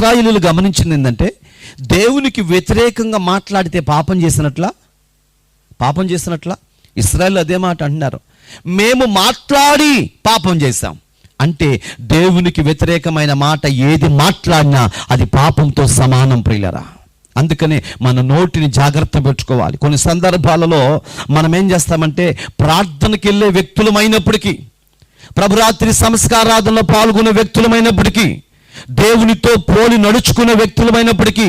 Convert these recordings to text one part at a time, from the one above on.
ఇశ్రాయేలీయులు గమనించింది ఏంటంటే, దేవునికి వ్యతిరేకంగా మాట్లాడితే పాపం చేసినట్లా ఇశ్రాయేలు అదే మాట అంటున్నారు, మేము మాట్లాడి పాపం చేశాం. అంటే దేవునికి వ్యతిరేకమైన మాట ఏది మాట్లాడినా అది పాపంతో సమానం ప్రియులరా. అందుకనే మన నోటిని జాగ్రత్త పెట్టుకోవాలి. కొన్ని సందర్భాలలో మనం ఏం చేస్తామంటే, ప్రార్థనకి వెళ్ళే వ్యక్తులమైనప్పటికీ, ప్రభురాత్రి సంస్కారాధనలో పాల్గొనే వ్యక్తులమైనప్పటికీ, దేవునితో పోలి నడుచుకునే వ్యక్తులమైనప్పటికీ,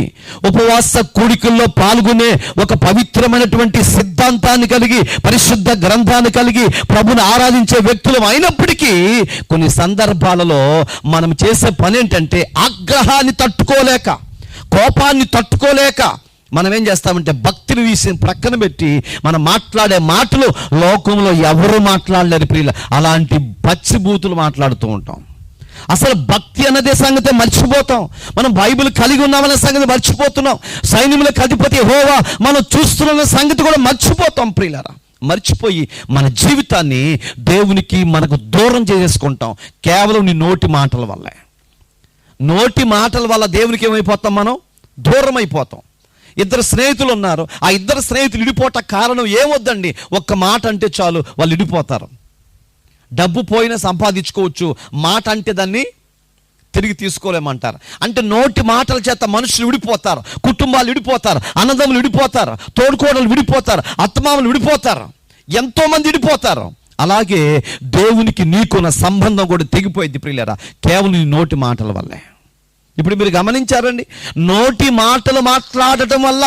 ఉపవాస కూడికల్లో పాల్గొనే ఒక పవిత్రమైనటువంటి సిద్ధాంతాన్ని కలిగి, పరిశుద్ధ గ్రంథాన్ని కలిగి ప్రభుని ఆరాధించే వ్యక్తులం అయినప్పటికీ, కొన్ని సందర్భాలలో మనం చేసే పని ఏంటంటే, ఆగ్రహాన్ని తట్టుకోలేక, కోపాన్ని తట్టుకోలేక మనం ఏం చేస్తామంటే, భక్తిని వీసి ప్రక్కన పెట్టి మనం మాట్లాడే మాటలు లోకంలో ఎవరు మాట్లాడలేరు ప్రియుల. అలాంటి పచ్చిబూతులు మాట్లాడుతూ ఉంటాం. అసలు భక్తి అన్నదే సంగతి మర్చిపోతాం. మనం బైబిల్ కలిగి ఉన్నామనే సంగతి మర్చిపోతున్నాం. సైన్యములకు అధిపతి యెహోవా మనం చూస్తున్న సంగతి కూడా మర్చిపోతాం ప్రియులారా. మర్చిపోయి మన జీవితాన్ని దేవునికి మనకు దూరం చేసేసుకుంటాం కేవలం నీ నోటి మాటల వల్లే. నోటి మాటల వల్ల దేవునికి ఏమైపోతాం, మనం దూరం అయిపోతాం. ఇద్దరు స్నేహితులు ఉన్నారు, ఆ ఇద్దరు స్నేహితులు విడిపోట కారణం ఏమొద్దండి, ఒక్క మాట అంటే చాలు వాళ్ళు విడిపోతారు. డబ్బు పోయినా సంపాదించుకోవచ్చు, మాట అంటే దాన్ని తిరిగి తీసుకోలేమంటారు. అంటే నోటి మాటల చేత మనుషులు విడిపోతారు, కుటుంబాలు విడిపోతారు, అన్నదమ్ములు విడిపోతారు, తోడుకోడలు విడిపోతారు, అత్తమామలు విడిపోతారు, ఎంతోమంది విడిపోతారు. అలాగే దేవునికి నీకున్న సంబంధం కూడా తెగిపోయింది ప్రియులారా, కేవలం నీ నోటి మాటల వల్లే. ఇప్పుడు మీరు గమనించారండి, నోటి మాటలు మాట్లాడటం వల్ల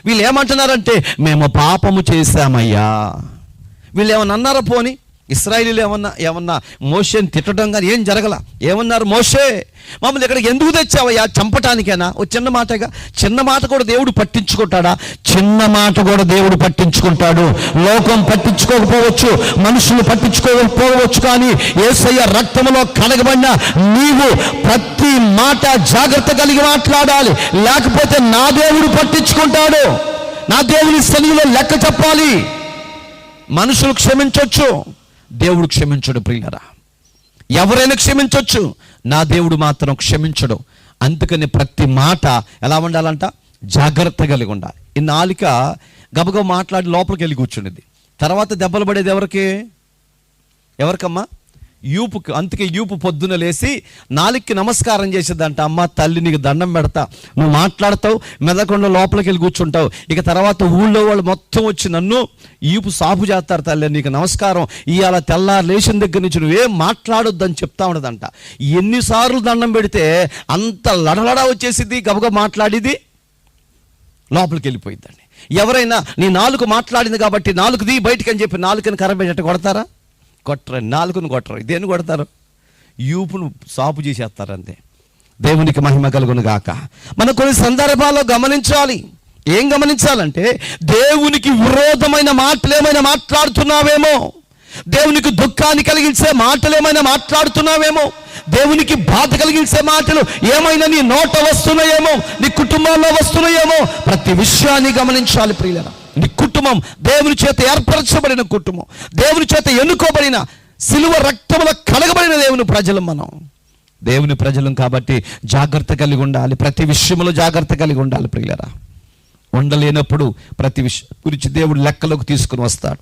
వీళ్ళు ఏమంటున్నారంటే, మేము పాపము చేశామయ్యా. వీళ్ళు ఏమన్నా అన్నారా? పోని ఇశ్రాయేలీయులు ఏమన్నా మోషేని తిట్టడం కానీ ఏం జరగల. ఏమన్నారు? మోషే మమ్మల్ని ఇక్కడికి ఎందుకు తెచ్చావయ్యా, చంపటానికేనా? ఓ చిన్న మాటగా, చిన్న మాట కూడా దేవుడు పట్టించుకుంటాడా? చిన్న మాట కూడా దేవుడు పట్టించుకుంటాడు. లోకం పట్టించుకోకపోవచ్చు, మనుషులు పట్టించుకోకపోవచ్చు, కానీ యేసయ్య రక్తములో కడగబడిన నీవు ప్రతి మాట జాగ్రత్త కలిగి మాట్లాడాలి. లేకపోతే నా దేవుడు పట్టించుకుంటాడు. నా దేవుని సన్నిధిలో లెక్క చెప్పాలి. మనుషులు క్షమించవచ్చు, దేవుడు క్షమించడు ప్రియులరా. ఎవరైనా క్షమించవచ్చు, నా దేవుడు మాత్రం క్షమించడు. అందుకని ప్రతి మాట ఎలా ఉండాలంట, జాగ్రత్త కలిగి ఉండాలి. ఈ నాలుక గబగబ మాట్లాడి లోపలికి వెళ్ళి కూర్చుండేది. తర్వాత దెబ్బలు పడేది ఎవరికమ్మా? యూపుకి. అందుకే యూపు పొద్దున లేసి నాలుగుకి నమస్కారం చేసేదంట. అమ్మ తల్లి నీకు దండం పెడతా, నువ్వు మాట్లాడతావు, మెదకుండా లోపలికి వెళ్ళి కూర్చుంటావు, ఇక తర్వాత ఊళ్ళో వాళ్ళు మొత్తం వచ్చి నన్ను యూపు సాపు చేస్తారు, తల్లి నీకు నమస్కారం, ఇవాళ తెల్లారు లేచిన దగ్గర నుంచి నువ్వేం మాట్లాడొద్దని చెప్తా ఉండదంట. ఎన్నిసార్లు దండం పెడితే అంత లడలడా వచ్చేసింది, గబగబ మాట్లాడేది లోపలికి వెళ్ళిపోయిందండి. ఎవరైనా నీ నాలుగు మాట్లాడింది కాబట్టి నాలుగుది బయటికి అని చెప్పి నాలుగుని కరబెట్టి కొడతారా? కొట్టరు. నాలుగును కొట్టరు. దేన్ని కొడతారు? యూపును సాపు చేసేస్తారు అంతే. దేవునికి మహిమ కలుగును గాక. మనం కొన్ని సందర్భాల్లో గమనించాలి. ఏం గమనించాలంటే, దేవునికి విరోధమైన మాటలు ఏమైనా మాట్లాడుతున్నావేమో, దేవునికి దుఃఖాన్ని కలిగించే మాటలు ఏమైనా మాట్లాడుతున్నావేమో, దేవునికి బాధ కలిగించే మాటలు ఏమైనా నీ నోట వస్తున్నాయేమో, నీ కుటుంబంలో వస్తున్నాయేమో, ప్రతి విషయాన్ని గమనించాలి ప్రియులారా. నీ కుటుంబం దేవుని చేత ఏర్పరచబడిన కుటుంబం, దేవుని చేత ఎన్నుకోబడిన, సిలువ రక్తములో కడగబడిన దేవుని ప్రజలు. మనం దేవుని ప్రజలం కాబట్టి జాగ్రత్త కలిగి ఉండాలి. ప్రతి విషయంలో జాగ్రత్త కలిగి ఉండాలి ప్రియులారా. ఉండలేనప్పుడు ప్రతి విషయం గురించి దేవుడు లెక్కలోకి తీసుకుని వస్తాడు.